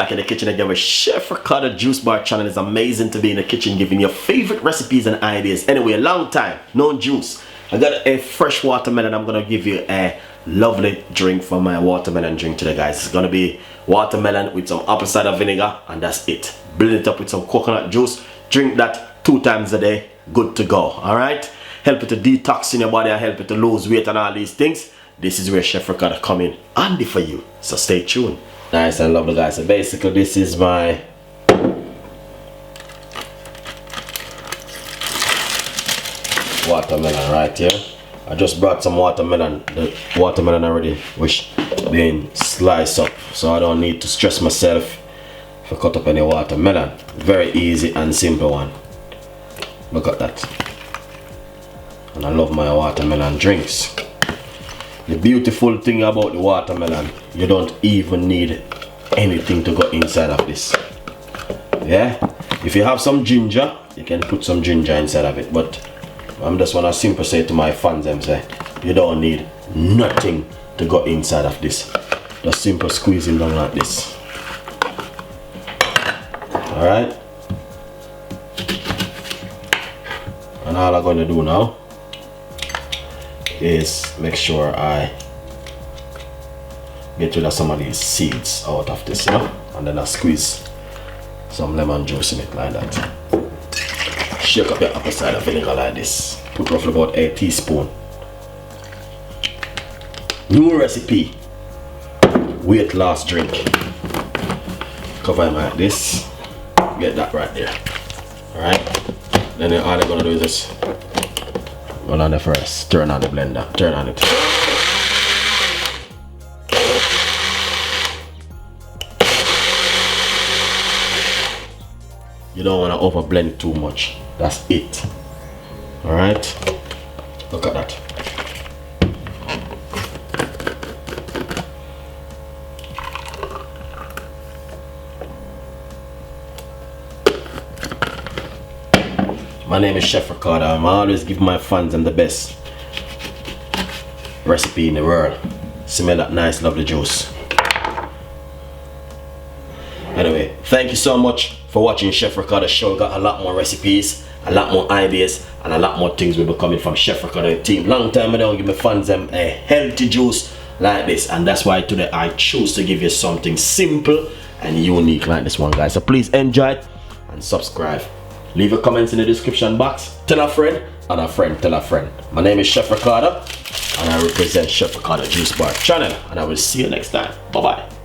back in the kitchen again with Chef Ricardo Juice Bar channel. It's amazing to be in the kitchen giving you favorite recipes and ideas. Anyway, a long time, no juice. I got a fresh watermelon. I'm gonna give you a lovely drink for my watermelon drink today, guys. It's gonna be watermelon with some apple cider vinegar, and that's it. Blend it up with some coconut juice. Drink that 2 times a day. Good to go. All right. Help it to detox in your body and help it to lose weight and all these things. This is where Chef Ricardo come in handy for you. So stay tuned. Nice and lovely, guys. So basically, this is my watermelon right here. I just brought some watermelon. The watermelon already which being sliced up, so I don't need to stress myself if I cut up any watermelon. Very easy and simple one. Look at that. And I love my watermelon drinks. The beautiful thing about the watermelon, you don't even need anything to go inside of this. Yeah, if you have some ginger, you can put some ginger inside of it, but I'm just wanna simply say to my fans, them say you don't need nothing to go inside of this. Just simple squeezing down like this. Alright, and all I'm going to do now is make sure I get rid of some of these seeds out of this, you know, and then I squeeze some lemon juice in it like that. Shake up your apple cider vinegar like this. Put roughly about a teaspoon. New recipe, weight loss drink. Cover it like this. Get that right there. Alright, then all you're gonna do is just run on the first, turn on the blender, turn on it. You don't want to over blend too much. That's it. Alright, look at that. My name is Chef Ricardo. I'm always give my fans the best recipe in the world. Smell that nice lovely juice. Anyway, thank you so much for watching Chef Ricardo show. We got a lot more recipes, a lot more ideas, and a lot more things will be coming from Chef Ricardo team. Long time I don't give my fans a healthy juice like this, and that's why today I choose to give you something simple and unique like this one, guys. So please enjoy it and subscribe. Leave your comments in the description box. Tell a friend, and a friend tell a friend. My name is Chef Ricardo, and I represent Chef Ricardo Juice Bar channel, and I will see you next time. Bye bye.